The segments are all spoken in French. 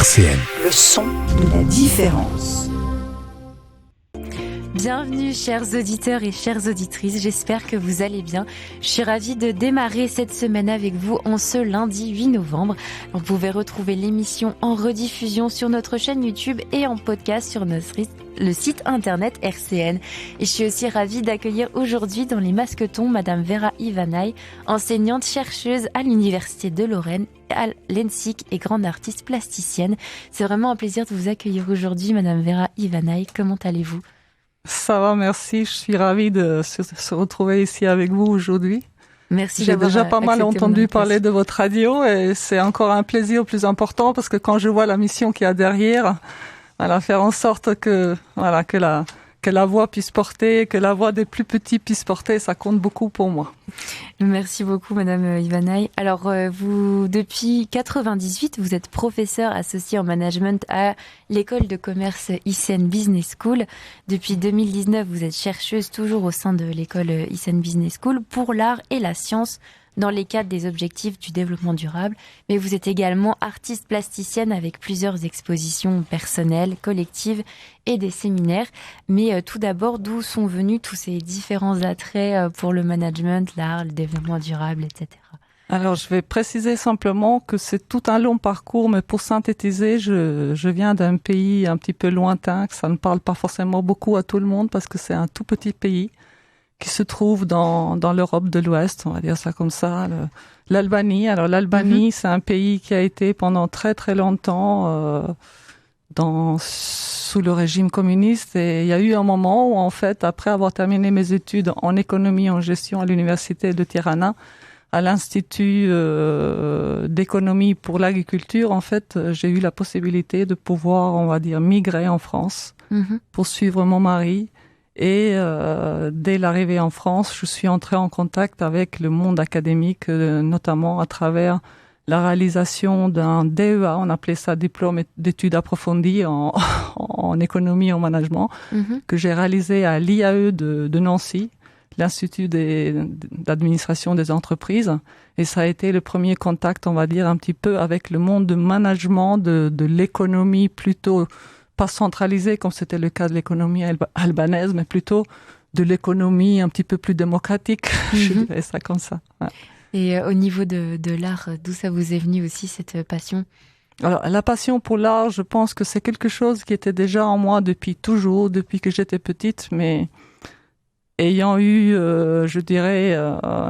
RCN. Le son de la différence. Bienvenue chers auditeurs et chères auditrices, j'espère que vous allez bien. Je suis ravie de démarrer cette semaine avec vous en ce lundi 8 novembre. Vous pouvez retrouver l'émission en rediffusion sur notre chaîne YouTube et en podcast sur le site internet RCN. Et je suis aussi ravie d'accueillir aujourd'hui dans les Masquetons Madame Vera Ivanaï, enseignante chercheuse à l'Université de Lorraine, à l'ENSIC et grande artiste plasticienne. C'est vraiment un plaisir de vous accueillir aujourd'hui Madame Vera Ivanaï. Comment allez-vous ? Ça va, merci. Je suis ravie de se retrouver ici avec vous aujourd'hui. Merci. J'ai déjà pas mal entendu parler de votre radio et c'est encore un plaisir plus important parce que quand je vois la mission qu'il y a derrière, voilà, faire en sorte que la voix puisse porter, que la voix des plus petits puisse porter, ça compte beaucoup pour moi. Merci beaucoup, Madame Ivanaï. Alors, vous, depuis 98, vous êtes professeur associé en management à l'école de commerce ICN Business School. Depuis 2019, vous êtes chercheuse toujours au sein de l'école ICN Business School pour l'art et la science dans les cadres des objectifs du développement durable. Mais vous êtes également artiste plasticienne avec plusieurs expositions personnelles, collectives et des séminaires. Mais tout d'abord, d'où sont venus tous ces différents attraits pour le management, l'art, le développement durable, etc. Alors, je vais préciser simplement que c'est tout un long parcours, mais pour synthétiser, je viens d'un pays un petit peu lointain, que ça ne parle pas forcément beaucoup à tout le monde parce que c'est un tout petit pays qui se trouve dans l'Europe de l'Ouest, on va dire ça comme ça, l'Albanie. Alors l'Albanie, c'est un pays qui a été pendant très très longtemps sous le régime communiste et il y a eu un moment où en fait, après avoir terminé mes études en économie et en gestion à l'université de Tirana, à l'Institut d'économie pour l'agriculture, en fait, j'ai eu la possibilité de pouvoir, on va dire, migrer en France pour suivre mon mari. Et dès l'arrivée en France, je suis entrée en contact avec le monde académique, notamment à travers la réalisation d'un DEA, on appelait ça diplôme d'études approfondies en économie et en management, que j'ai réalisé à l'IAE de Nancy, l'Institut d'administration des entreprises. Et ça a été le premier contact, on va dire, un petit peu avec le monde de management, de l'économie plutôt pas centralisée comme c'était le cas de l'économie albanaise, mais plutôt de l'économie un petit peu plus démocratique, je dirais ça comme ça. Ouais. Et au niveau de l'art, d'où ça vous est venu aussi cette passion ? Alors, la passion pour l'art, je pense que c'est quelque chose qui était déjà en moi depuis toujours, depuis que j'étais petite, mais ayant eu,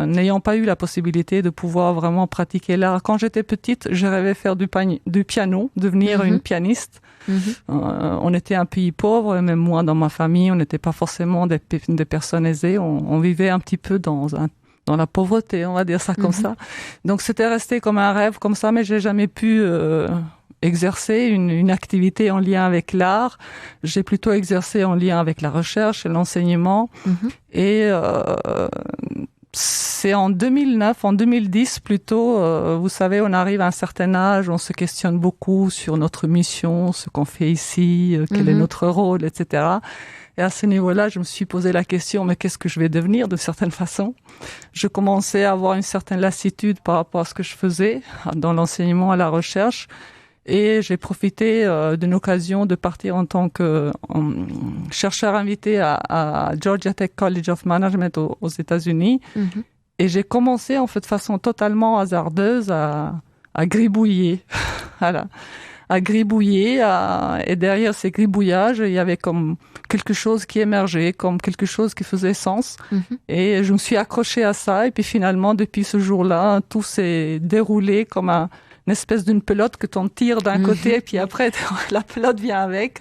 n'ayant pas eu la possibilité de pouvoir vraiment pratiquer l'art. Quand j'étais petite, je rêvais faire du piano, devenir une pianiste. On était un pays pauvre, et même moi dans ma famille, on n'était pas forcément des personnes aisées. On vivait un petit peu dans la pauvreté, on va dire ça comme ça. Donc c'était resté comme un rêve comme ça, mais j'ai jamais pu exercer une activité en lien avec l'art. J'ai plutôt exercé en lien avec la recherche et l'enseignement. Et c'est en 2009, en 2010 plutôt, vous savez, on arrive à un certain âge, on se questionne beaucoup sur notre mission, ce qu'on fait ici, quel est notre rôle, etc. Et à ce niveau-là, je me suis posé la question, mais qu'est-ce que je vais devenir de certaine façon ? Je commençais à avoir une certaine lassitude par rapport à ce que je faisais dans l'enseignement, à la recherche. Et j'ai profité d'une occasion de partir en tant que chercheur invité à Georgia Tech College of Management aux États-Unis. Et j'ai commencé en fait de façon totalement hasardeuse à gribouiller. Voilà. À gribouiller, et derrière ces gribouillages, il y avait comme quelque chose qui émergeait, comme quelque chose qui faisait sens. Et je me suis accrochée à ça. Et puis finalement, depuis ce jour-là, tout s'est déroulé comme une espèce d'une pelote que t'en tires d'un côté, et puis après, la pelote vient avec.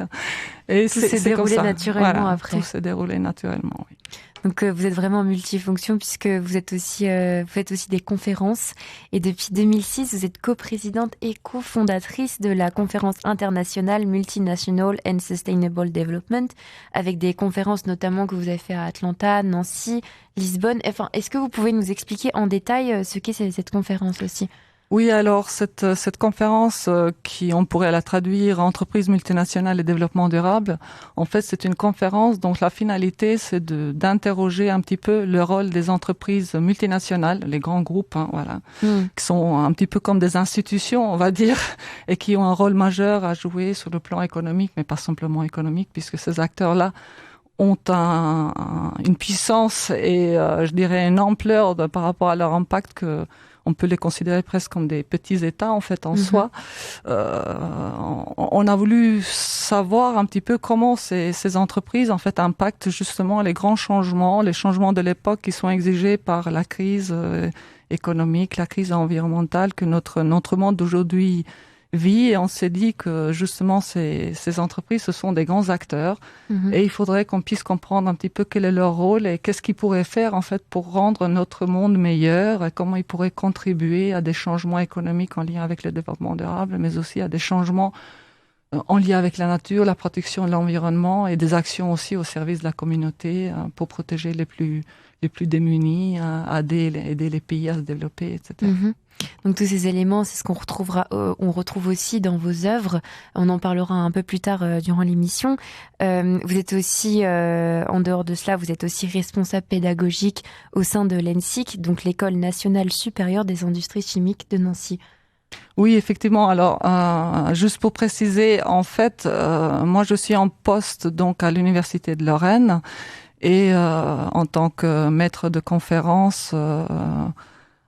Et tout s'est déroulé naturellement après. Tout s'est déroulé naturellement, oui. Donc vous êtes vraiment multifonction puisque vous faites aussi des conférences et depuis 2006 vous êtes coprésidente et cofondatrice de la conférence internationale Multinational and Sustainable Development avec des conférences notamment que vous avez fait à Atlanta, Nancy, Lisbonne. Enfin, est-ce que vous pouvez nous expliquer en détail ce qu'est cette conférence aussi ? Oui, alors cette conférence qui on pourrait la traduire entreprise multinationale et développement durable, en fait c'est une conférence dont la finalité c'est d'interroger un petit peu le rôle des entreprises multinationales, les grands groupes, qui sont un petit peu comme des institutions, on va dire, et qui ont un rôle majeur à jouer sur le plan économique, mais pas simplement économique, puisque ces acteurs-là ont une puissance et je dirais une ampleur par rapport à leur impact que on peut les considérer presque comme des petits États en fait en soi. On a voulu savoir un petit peu comment ces entreprises en fait impactent justement les grands changements, les changements de l'époque qui sont exigés par la crise économique, la crise environnementale que notre monde d'aujourd'hui vit. Et on s'est dit que justement ces entreprises ce sont des grands acteurs et il faudrait qu'on puisse comprendre un petit peu quel est leur rôle et qu'est-ce qu'ils pourraient faire en fait pour rendre notre monde meilleur et comment ils pourraient contribuer à des changements économiques en lien avec le développement durable, mais aussi à des changements en lien avec la nature, la protection de l'environnement et des actions aussi au service de la communauté pour protéger les plus démunis, aider les pays à se développer, etc. Donc tous ces éléments, c'est ce qu'on retrouve aussi dans vos œuvres. On en parlera un peu plus tard durant l'émission. Vous êtes aussi, en dehors de cela, vous êtes aussi responsable pédagogique au sein de l'ENSIC, donc l'École nationale supérieure des industries chimiques de Nancy. Oui, effectivement. Alors, juste pour préciser, en fait, moi je suis en poste donc à l'Université de Lorraine et en tant que maître de conférence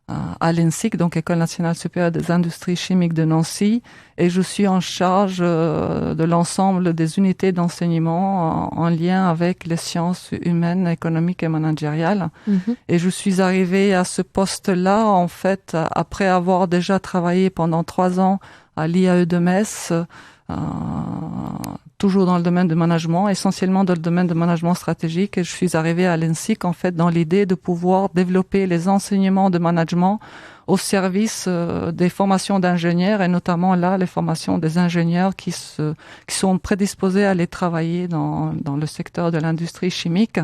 à l'ENSIC, donc École nationale supérieure des industries chimiques de Nancy, et je suis en charge de l'ensemble des unités d'enseignement en lien avec les sciences humaines, économiques et managériales. Et je suis arrivée à ce poste-là, en fait, après avoir déjà travaillé pendant 3 ans à l'IAE de Metz, toujours dans le domaine de management, essentiellement dans le domaine de management stratégique. Et je suis arrivée à l'ENSIC, en fait, dans l'idée de pouvoir développer les enseignements de management au service des formations d'ingénieurs et notamment là, les formations des ingénieurs qui sont prédisposés à aller travailler dans le secteur de l'industrie chimique.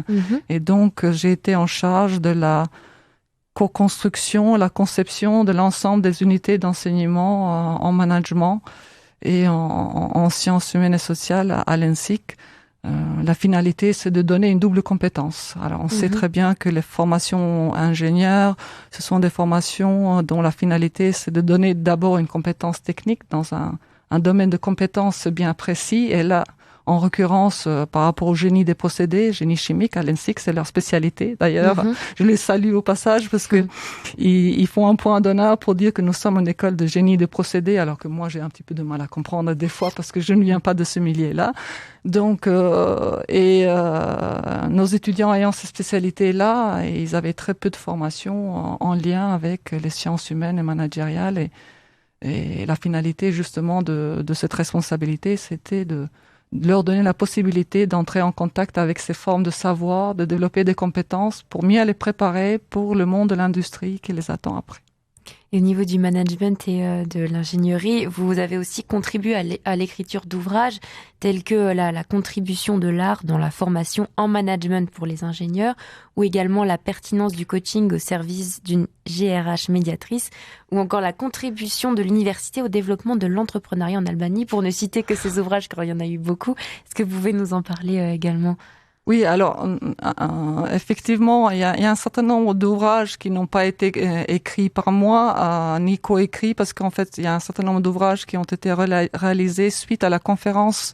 Et donc, j'ai été en charge de la co-construction, la conception de l'ensemble des unités d'enseignement en management et en sciences humaines et sociales à l'ENSIC. La finalité, c'est de donner une double compétence. Alors, on sait très bien que les formations ingénieurs, ce sont des formations dont la finalité, c'est de donner d'abord une compétence technique dans un domaine de compétences bien précis. Et là, en l'occurrence, par rapport au génie des procédés, génie chimique, à l'ENSIC, c'est leur spécialité. D'ailleurs, je les salue au passage parce que ils font un point d'honneur pour dire que nous sommes une école de génie des procédés, alors que moi, j'ai un petit peu de mal à comprendre des fois parce que je ne viens pas de ce milieu-là. Donc, nos étudiants ayant ces spécialités-là, ils avaient très peu de formation en lien avec les sciences humaines et managériales. Et la finalité, justement, de cette responsabilité, c'était de leur donner la possibilité d'entrer en contact avec ces formes de savoir, de développer des compétences pour mieux les préparer pour le monde de l'industrie qui les attend après. Et au niveau du management et de l'ingénierie, vous avez aussi contribué à l'écriture d'ouvrages tels que la contribution de l'art dans la formation en management pour les ingénieurs, ou également la pertinence du coaching au service d'une GRH médiatrice, ou encore la contribution de l'université au développement de l'entrepreneuriat en Albanie, pour ne citer que ces ouvrages, car il y en a eu beaucoup. Est-ce que vous pouvez nous en parler également ? Oui, alors effectivement, il y a un certain nombre d'ouvrages qui n'ont pas été écrits par moi, ni coécrits, parce qu'en fait, il y a un certain nombre d'ouvrages qui ont été réalisés suite à la conférence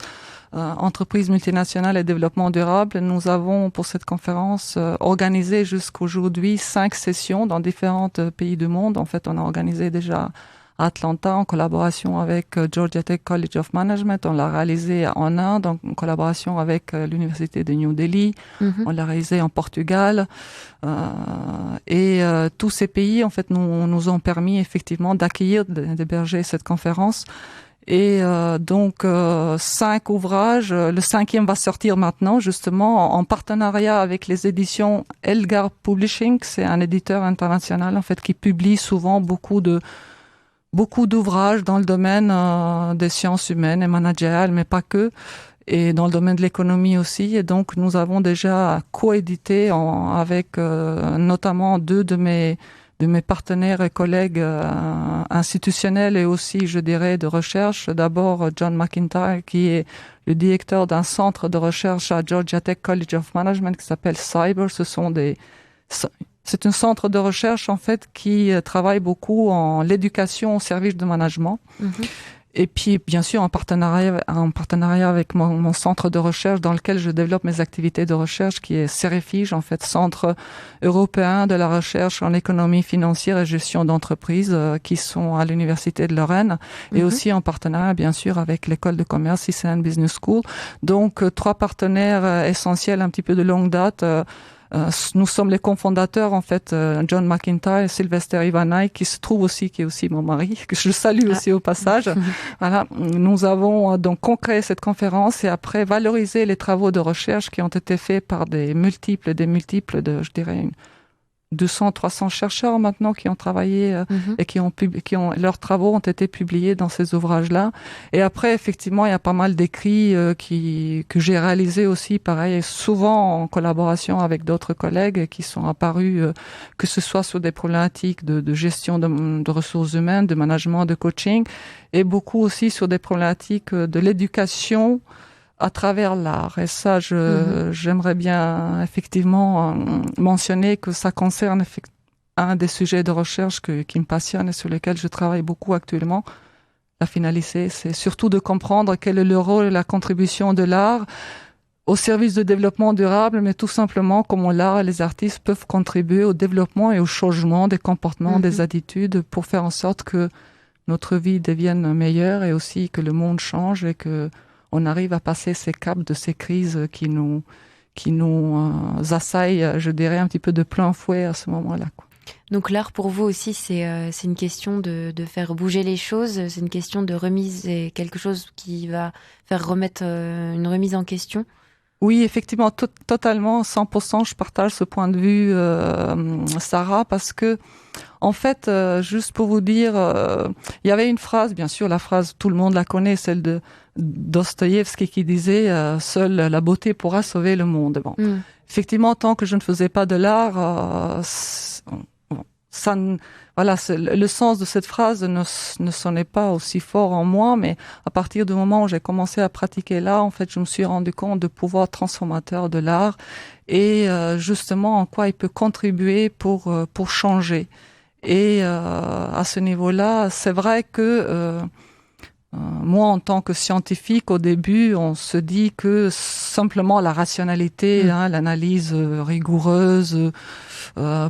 Entreprises multinationales et développement durable. Nous avons, pour cette conférence, organisé jusqu'aujourd'hui 5 sessions dans différents pays du monde. En fait, on a organisé déjà à Atlanta en collaboration avec Georgia Tech College of Management. On l'a réalisé en Inde en collaboration avec l'université de New Delhi. On l'a réalisé en Portugal. Et tous ces pays, en fait, nous ont permis effectivement d'accueillir, d'héberger cette conférence. Et donc 5 ouvrages. Le 5e va sortir maintenant, justement, en partenariat avec les éditions Elgar Publishing. C'est un éditeur international, en fait, qui publie souvent beaucoup d'ouvrages dans le domaine des sciences humaines et managériales, mais pas que, et dans le domaine de l'économie aussi. Et donc, nous avons déjà coédité avec notamment 2 de mes mes partenaires et collègues institutionnels et aussi, je dirais, de recherche. D'abord, John McIntyre, qui est le directeur d'un centre de recherche à Georgia Tech College of Management qui s'appelle Cyber. C'est un centre de recherche, en fait, qui travaille beaucoup en l'éducation au service de management. Mm-hmm. Et puis, bien sûr, en partenariat avec mon centre de recherche dans lequel je développe mes activités de recherche, qui est CEREFIGE, en fait, Centre européen de la recherche en économie financière et gestion d'entreprise, qui sont à l'Université de Lorraine, et aussi en partenariat, bien sûr, avec l'École de commerce ICN Business School. Donc, 3 partenaires essentiels, un petit peu de longue date. Nous sommes les cofondateurs, en fait, John McIntyre et Sylvester Ivanay, qui est aussi mon mari, que je salue aussi au passage. Voilà. Nous avons donc concréé cette conférence et après valorisé les travaux de recherche qui ont été faits par des multiples de, je dirais, 200, 300 chercheurs maintenant qui ont travaillé et leurs travaux ont été publiés dans ces ouvrages-là. Et après, effectivement, il y a pas mal d'écrits que j'ai réalisés aussi, pareil, souvent en collaboration avec d'autres collègues qui sont apparus, que ce soit sur des problématiques de gestion de ressources humaines, de management, de coaching, et beaucoup aussi sur des problématiques de l'éducation à travers l'art. Et ça, j'aimerais bien effectivement mentionner que ça concerne un des sujets de recherche qui me passionne et sur lesquels je travaille beaucoup actuellement. La finalité, c'est surtout de comprendre quel est le rôle et la contribution de l'art au service de développement durable, mais tout simplement comment l'art et les artistes peuvent contribuer au développement et au changement des comportements, des attitudes pour faire en sorte que notre vie devienne meilleure et aussi que le monde change et que on arrive à passer ces caps de ces crises qui nous assaillent, je dirais, un petit peu de plein fouet à ce moment-là, quoi. Donc l'art pour vous aussi, c'est une question de faire bouger les choses, c'est une question de remise, et quelque chose qui va faire remettre une remise en question. Oui, effectivement, totalement, 100%, je partage ce point de vue, Sarah, parce que, en fait, juste pour vous dire, il y avait une phrase, bien sûr, la phrase, tout le monde la connaît, celle de Dostoïevski qui disait « Seule la beauté pourra sauver le monde ». Bon, effectivement, tant que je ne faisais pas de l'art, le sens de cette phrase ne sonnait pas aussi fort en moi, mais à partir du moment où j'ai commencé à pratiquer l'art, en fait, je me suis rendu compte du pouvoir transformateur de l'art et justement en quoi il peut contribuer pour changer. Et à ce niveau-là, c'est vrai que moi, en tant que scientifique, au début, on se dit que simplement la rationalité, l'analyse rigoureuse,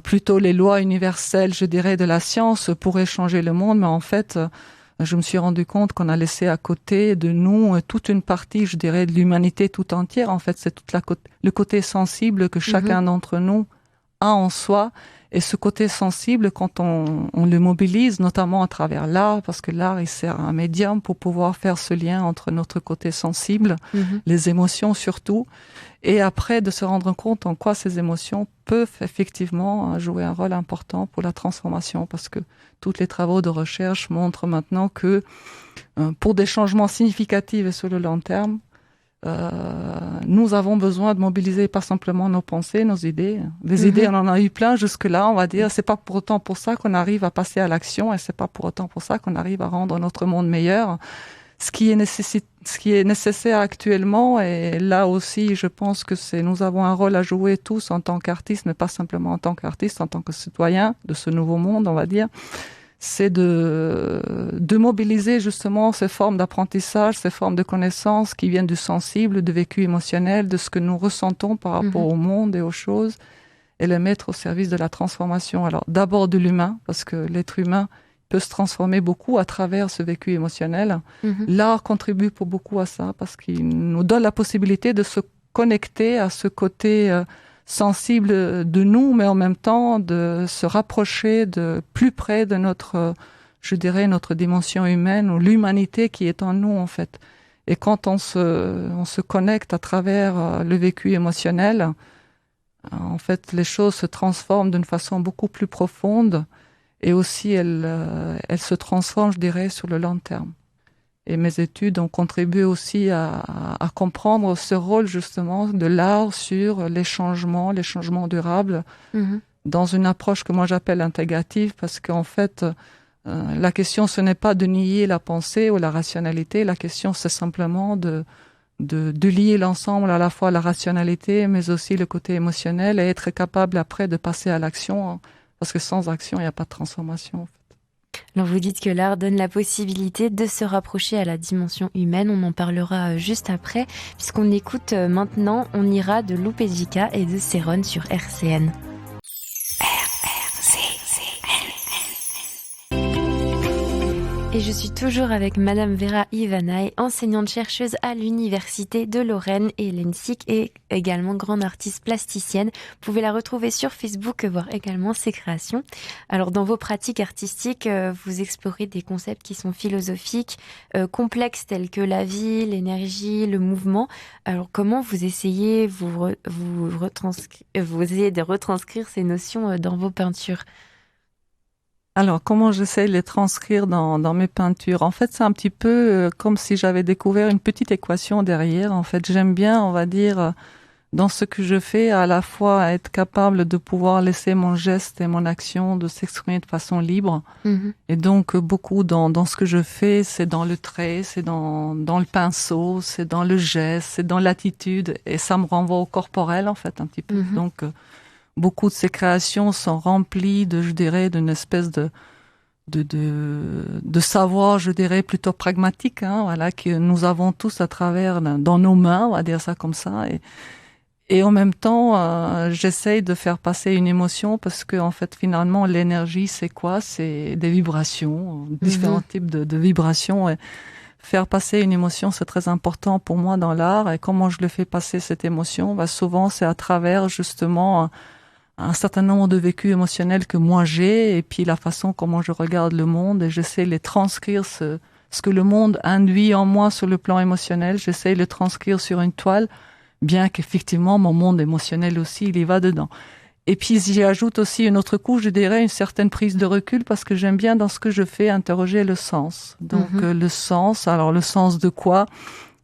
plutôt les lois universelles, je dirais, de la science pourraient changer le monde. Mais en fait, je me suis rendu compte qu'on a laissé à côté de nous toute une partie, je dirais, de l'humanité tout entière. En fait, c'est le côté sensible que chacun d'entre nous a en soi. Et ce côté sensible, quand on le mobilise, notamment à travers l'art, parce que l'art, il sert à un médium pour pouvoir faire ce lien entre notre côté sensible, les émotions surtout, et après de se rendre compte en quoi ces émotions peuvent effectivement jouer un rôle important pour la transformation, parce que tous les travaux de recherche montrent maintenant que pour des changements significatifs et sur le long terme, nous avons besoin de mobiliser pas simplement nos pensées, nos idées. Des idées, on en a eu plein jusque-là, on va dire. C'est pas pour autant pour ça qu'on arrive à passer à l'action et c'est pas pour autant pour ça qu'on arrive à rendre notre monde meilleur. Ce qui est nécessaire actuellement, et là aussi, je pense que nous avons un rôle à jouer tous en tant qu'artistes, mais pas simplement en tant qu'artistes, en tant que citoyens de ce nouveau monde, on va dire. C'est de mobiliser justement ces formes d'apprentissage, ces formes de connaissances qui viennent du sensible, du vécu émotionnel, de ce que nous ressentons par rapport au monde et aux choses, et les mettre au service de la transformation. Alors d'abord de l'humain, parce que l'être humain peut se transformer beaucoup à travers ce vécu émotionnel. L'art contribue pour beaucoup à ça, parce qu'il nous donne la possibilité de se connecter à ce côté sensible de nous, mais en même temps de se rapprocher de plus près de notre, je dirais, notre dimension humaine ou l'humanité qui est en nous, en fait. Et quand on se connecte à travers le vécu émotionnel, en fait, les choses se transforment d'une façon beaucoup plus profonde et aussi elles se transforment, je dirais, sur le long terme. Et mes études ont contribué aussi à comprendre ce rôle justement de l'art sur les changements durables dans une approche que moi j'appelle intégrative, parce qu'en fait, la question, ce n'est pas de nier la pensée ou la rationalité. La question, c'est simplement de lier l'ensemble, à la fois la rationalité, mais aussi le côté émotionnel, et être capable après de passer à l'action, hein, parce que sans action, il n'y a pas de transformation. En fait. Alors vous dites que l'art donne la possibilité de se rapprocher à la dimension humaine. On en parlera juste après, puisqu'on écoute maintenant On ira de Lupejika et de Céron sur RCN. Et je suis toujours avec Madame Vera Ivanaï, enseignante-chercheuse à l'Université de Lorraine et l'ENSIC, et également grande artiste plasticienne. Vous pouvez la retrouver sur Facebook, voir également ses créations. Alors, dans vos pratiques artistiques, vous explorez des concepts qui sont philosophiques, complexes, tels que la vie, l'énergie, le mouvement. Alors, comment vous essayez, vous essayez de retranscrire ces notions dans vos peintures ? Alors, comment j'essaie de les transcrire dans mes peintures? En fait, c'est un petit peu comme si j'avais découvert une petite équation derrière. En fait, j'aime bien, on va dire, dans ce que je fais, à la fois être capable de pouvoir laisser mon geste et mon action de s'exprimer de façon libre. Mm-hmm. Et donc, beaucoup dans ce que je fais, c'est dans le trait, c'est dans le pinceau, c'est dans le geste, c'est dans l'attitude. Et ça me renvoie au corporel, en fait, un petit peu. Mm-hmm. Donc, beaucoup de ces créations sont remplies je dirais, d'une espèce de savoir, je dirais, plutôt pragmatique, hein, voilà, que nous avons tous à travers, dans nos mains, on va dire ça comme ça. Et en même temps, j'essaye de faire passer une émotion parce que, en fait, finalement, l'énergie, c'est quoi? C'est des vibrations, différents types de vibrations. Et faire passer une émotion, c'est très important pour moi dans l'art. Et comment je le fais passer, cette émotion? Souvent, c'est à travers, justement, un certain nombre de vécus émotionnels que moi j'ai, et puis la façon comment je regarde le monde, et j'essaie de les transcrire, ce que le monde induit en moi sur le plan émotionnel, j'essaie de le transcrire sur une toile, bien qu'effectivement mon monde émotionnel aussi, il y va dedans. Et puis j'y ajoute aussi une autre couche, je dirais, une certaine prise de recul, parce que j'aime bien dans ce que je fais interroger le sens. Donc le sens, alors le sens de quoi ?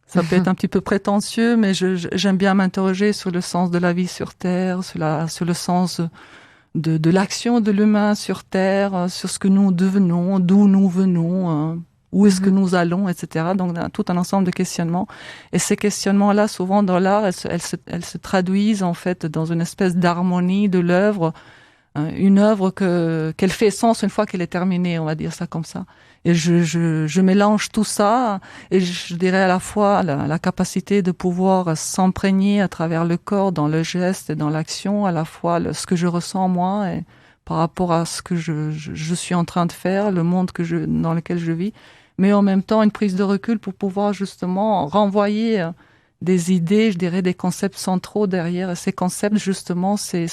Ça peut être un petit peu prétentieux, mais j'aime bien m'interroger sur le sens de la vie sur Terre, sur le sens de l'action de l'humain sur Terre, sur ce que nous devenons, d'où nous venons, où est-ce que nous allons, etc. Donc, tout un ensemble de questionnements. Et ces questionnements-là, souvent dans l'art, elles se traduisent en fait dans une espèce d'harmonie de l'œuvre, une œuvre qu'elle fait sens une fois qu'elle est terminée, on va dire ça comme ça. Et je mélange tout ça, et je dirais à la fois la capacité de pouvoir s'imprégner à travers le corps, dans le geste et dans l'action, à la fois ce que je ressens moi et par rapport à ce que je suis en train de faire, le monde dans lequel je vis, mais en même temps une prise de recul pour pouvoir justement renvoyer des idées, je dirais des concepts centraux derrière. Et ces concepts, justement, c'est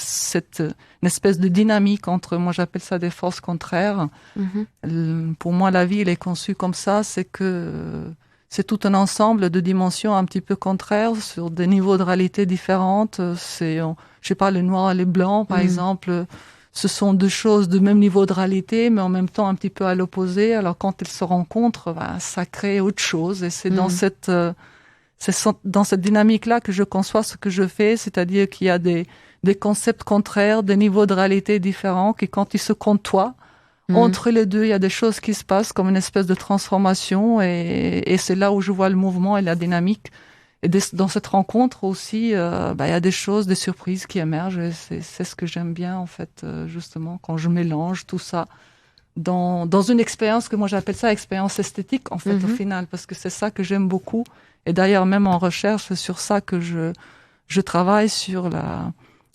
une espèce de dynamique entre, moi j'appelle ça des forces contraires. Pour moi, la vie, elle est conçue comme ça, c'est c'est tout un ensemble de dimensions un petit peu contraires sur des niveaux de réalité différentes. Je sais pas, le noir et le blanc, par exemple, ce sont deux choses de même niveau de réalité, mais en même temps un petit peu à l'opposé. Alors quand elles se rencontrent, ça crée autre chose. Et c'est dans cette dynamique-là que je conçois ce que je fais, c'est-à-dire qu'il y a des concepts contraires, des niveaux de réalité différents, qui quand ils se côtoient, entre les deux, il y a des choses qui se passent comme une espèce de transformation, et c'est là où je vois le mouvement et la dynamique. Et dans cette rencontre aussi, il y a des choses, des surprises qui émergent, et c'est ce que j'aime bien, en fait, justement, quand je mélange tout ça dans une expérience que moi j'appelle ça expérience esthétique, en fait, au final, parce que c'est ça que j'aime beaucoup. Et d'ailleurs, même en recherche, c'est sur ça que je travaille, sur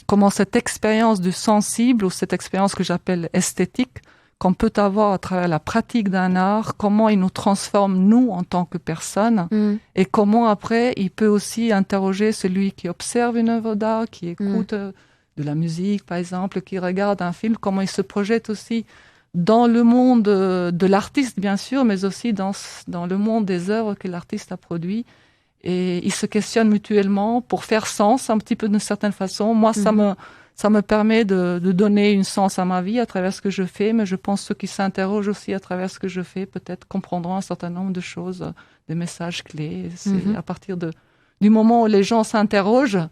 comment cette expérience du sensible, ou cette expérience que j'appelle esthétique, qu'on peut avoir à travers la pratique d'un art, comment il nous transforme, nous, en tant que personne, et comment après, il peut aussi interroger celui qui observe une œuvre d'art, qui écoute de la musique, par exemple, qui regarde un film, comment il se projette aussi dans le monde de l'artiste, bien sûr, mais aussi dans le monde des œuvres que l'artiste a produit. Et ils se questionnent mutuellement pour faire sens, un petit peu d'une certaine façon. Moi, ça me permet de donner une sens à ma vie à travers ce que je fais, mais je pense que ceux qui s'interrogent aussi à travers ce que je fais, peut-être comprendront un certain nombre de choses, des messages clés. C'est à partir du moment où les gens s'interrogent,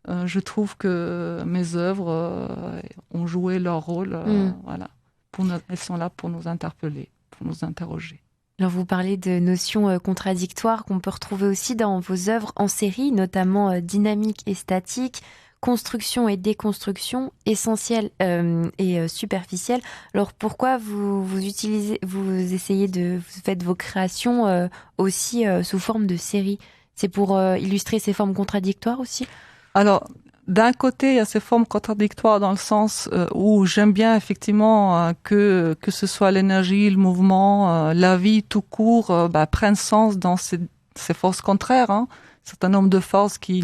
je trouve que mes œuvres ont joué leur rôle. Voilà. Elles sont là pour nous interpeller, pour nous interroger. Alors vous parlez de notions contradictoires qu'on peut retrouver aussi dans vos œuvres en série, notamment dynamique et statique, construction et déconstruction, essentielle et superficielle. Alors pourquoi vous faites vos créations aussi sous forme de série? C'est pour illustrer ces formes contradictoires aussi? Alors, d'un côté, il y a ces formes contradictoires dans le sens où j'aime bien effectivement que ce soit l'énergie, le mouvement, la vie tout court prennent sens dans ces forces contraires. Un certain nombre de forces qui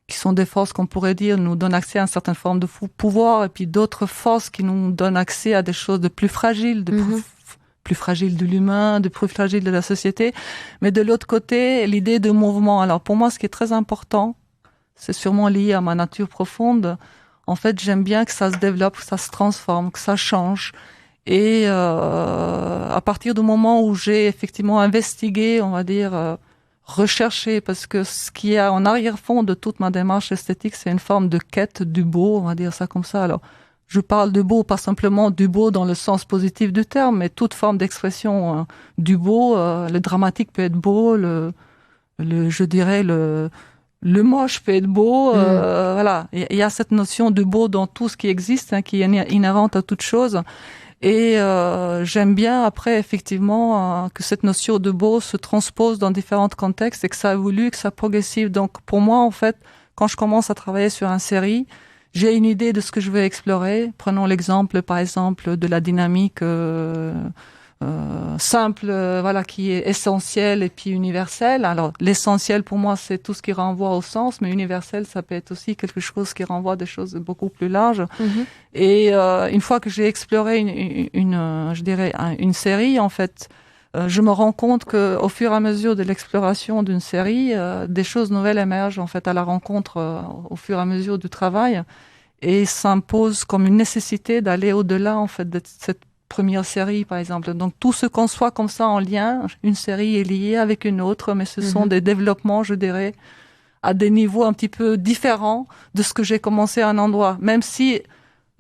sont des forces qu'on pourrait dire nous donnent accès à une certaine forme de pouvoir, et puis d'autres forces qui nous donnent accès à des choses de plus fragiles, plus fragile de l'humain, de plus fragile de la société. Mais de l'autre côté, l'idée de mouvement. Alors pour moi, ce qui est très important, c'est sûrement lié à ma nature profonde. En fait, j'aime bien que ça se développe, que ça se transforme, que ça change. Et à partir du moment où j'ai effectivement investigué, on va dire, recherché, parce que ce qui est en arrière-fond de toute ma démarche esthétique, c'est une forme de quête du beau, on va dire ça comme ça. Alors, je parle de beau, pas simplement du beau dans le sens positif du terme, mais toute forme d'expression du beau. Le dramatique peut être beau, je dirais le moche peut être beau. Voilà, il y a cette notion de beau dans tout ce qui existe, qui est inhérente à toute chose. Et j'aime bien après effectivement que cette notion de beau se transpose dans différents contextes et que ça évolue, que ça progressive. Donc pour moi en fait, quand je commence à travailler sur une série, j'ai une idée de ce que je veux explorer. Prenons l'exemple, par exemple, de la dynamique simple, voilà, qui est essentielle et puis universelle. Alors, l'essentiel pour moi, c'est tout ce qui renvoie au sens, mais universel, ça peut être aussi quelque chose qui renvoie à des choses beaucoup plus larges. Et une fois que j'ai exploré une série, en fait, je me rends compte que au fur et à mesure de l'exploration d'une série, des choses nouvelles émergent en fait à la rencontre au fur et à mesure du travail, et s'impose comme une nécessité d'aller au-delà en fait de cette première série par exemple. Donc tout se conçoit comme ça en lien. Une série est liée avec une autre, mais ce sont des développements, je dirais, à des niveaux un petit peu différents de ce que j'ai commencé à un endroit. Même si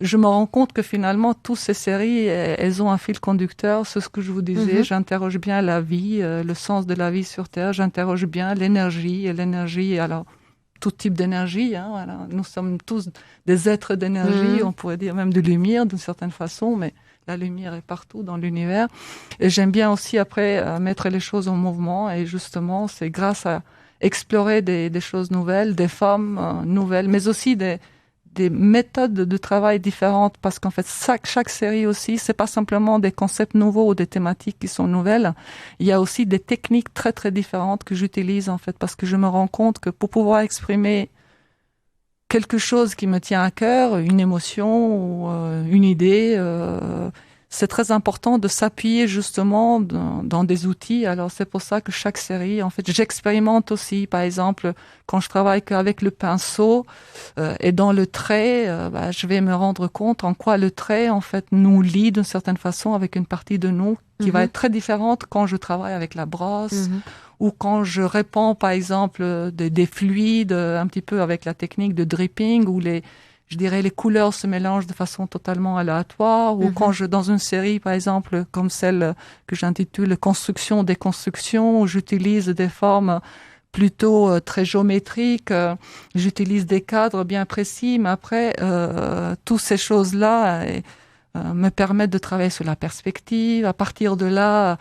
je me rends compte que finalement, toutes ces séries, elles ont un fil conducteur. C'est ce que je vous disais. J'interroge bien la vie, le sens de la vie sur Terre. J'interroge bien l'énergie. Et l'énergie, alors, tout type d'énergie. Voilà. Nous sommes tous des êtres d'énergie. On pourrait dire même de lumière, d'une certaine façon. Mais la lumière est partout dans l'univers. Et j'aime bien aussi, après, mettre les choses en mouvement. Et justement, c'est grâce à explorer des choses nouvelles, des formes nouvelles, mais aussi des méthodes de travail différentes, parce qu'en fait chaque série aussi, c'est pas simplement des concepts nouveaux ou des thématiques qui sont nouvelles, il y a aussi des techniques très très différentes que j'utilise en fait, parce que je me rends compte que pour pouvoir exprimer quelque chose qui me tient à cœur, une émotion ou une idée, c'est très important de s'appuyer justement dans des outils. Alors c'est pour ça que chaque série, en fait, j'expérimente aussi. Par exemple, quand je travaille qu'avec le pinceau et dans le trait, je vais me rendre compte en quoi le trait, en fait, nous lie d'une certaine façon avec une partie de nous qui va être très différente quand je travaille avec la brosse ou quand je répands, par exemple, des fluides un petit peu avec la technique de dripping ou je dirais les couleurs se mélangent de façon totalement aléatoire, ou quand dans une série, par exemple, comme celle que j'intitule Construction, déconstruction, où j'utilise des formes plutôt très géométriques, j'utilise des cadres bien précis, mais après, toutes ces choses-là me permettent de travailler sur la perspective. À partir de là,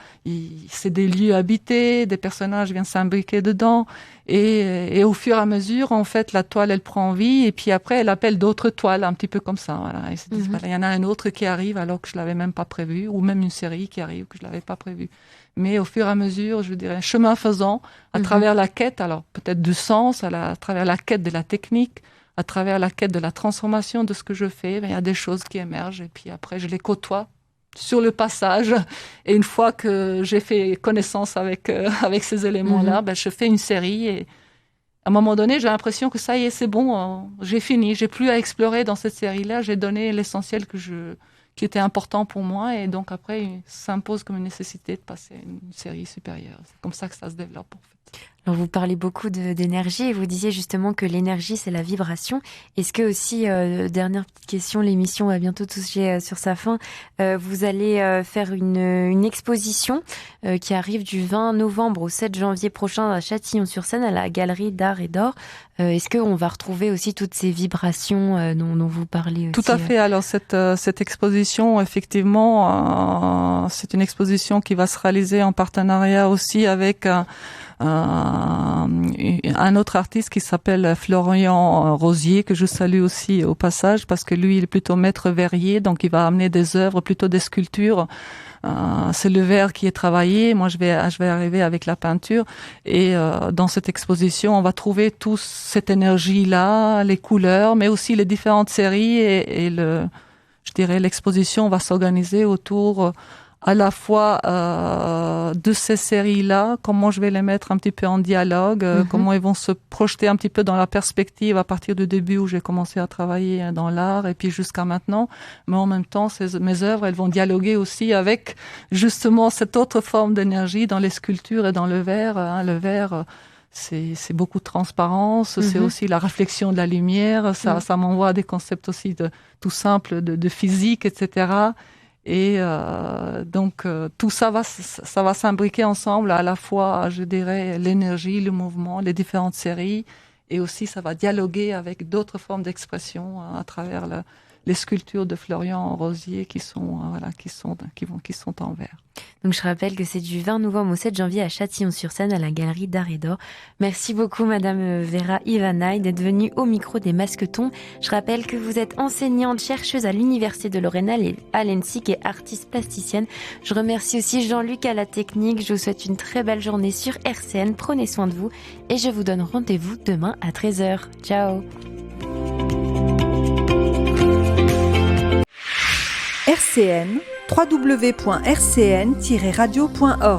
c'est des lieux habités, des personnages viennent s'imbriquer dedans, et au fur et à mesure, en fait, la toile, elle prend vie, et puis après, elle appelle d'autres toiles, un petit peu comme ça. Voilà. Ils se disent, il y en a un autre qui arrive alors que je l'avais même pas prévu, ou même une série qui arrive que je l'avais pas prévu. Mais au fur et à mesure, je dirais, chemin faisant, à travers la quête, alors peut-être du sens, à travers la quête de la technique, à travers la quête de la transformation de ce que je fais, il y a des choses qui émergent, et puis après, je les côtoie sur le passage. Et une fois que j'ai fait connaissance avec ces éléments-là, je fais une série, et à un moment donné, j'ai l'impression que ça y est, c'est bon, j'ai fini, j'ai plus à explorer dans cette série-là, j'ai donné l'essentiel qui était important pour moi, et donc après, ça s'impose comme une nécessité de passer à une série supérieure. C'est comme ça que ça se développe, en fait. Alors vous parlez beaucoup d'énergie et vous disiez justement que l'énergie c'est la vibration. Est-ce que aussi, dernière petite question, l'émission va bientôt toucher sur sa fin, vous allez faire une exposition qui arrive du 20 novembre au 7 janvier prochain à Châtillon-sur-Seine à la Galerie d'Art et d'Or. Est-ce qu'on va retrouver aussi toutes ces vibrations dont vous parlez aussi? Tout à fait. Alors cette exposition, effectivement, c'est une exposition qui va se réaliser en partenariat aussi avec un autre artiste qui s'appelle Florian Rosier, que je salue aussi au passage, parce que lui, il est plutôt maître verrier, donc il va amener des œuvres, plutôt des sculptures. C'est le verre qui est travaillé. Moi, je vais arriver avec la peinture. Et dans cette exposition, on va trouver toute cette énergie-là, les couleurs, mais aussi les différentes séries. Je dirais, l'exposition va s'organiser autour à la fois de ces séries-là, comment je vais les mettre un petit peu en dialogue, comment ils vont se projeter un petit peu dans la perspective à partir du début où j'ai commencé à travailler dans l'art et puis jusqu'à maintenant. Mais en même temps, mes œuvres, elles vont dialoguer aussi avec justement cette autre forme d'énergie dans les sculptures et dans le verre. Le verre, c'est beaucoup de transparence, c'est aussi la réflexion de la lumière, ça m'envoie à des concepts aussi tout simples de physique, etc. Et donc tout ça va s'imbriquer ensemble, à la fois, je dirais, l'énergie, le mouvement, les différentes séries, et aussi ça va dialoguer avec d'autres formes d'expression à travers les sculptures de Florian Rosier qui sont en verre. Donc je rappelle que c'est du 20 novembre au 7 janvier à Châtillon-sur-Seine à la Galerie d'Art et d'Or. Merci beaucoup Madame Vera Ivanaï d'être venue au micro des Masquetons. Je rappelle que vous êtes enseignante chercheuse à l'Université de Lorraine à l'ENSIC et artiste plasticienne. Je remercie aussi Jean-Luc à la technique. Je vous souhaite une très belle journée sur RCN. Prenez soin de vous et je vous donne rendez-vous demain à 13h. Ciao. RCN, www.rcn-radio.org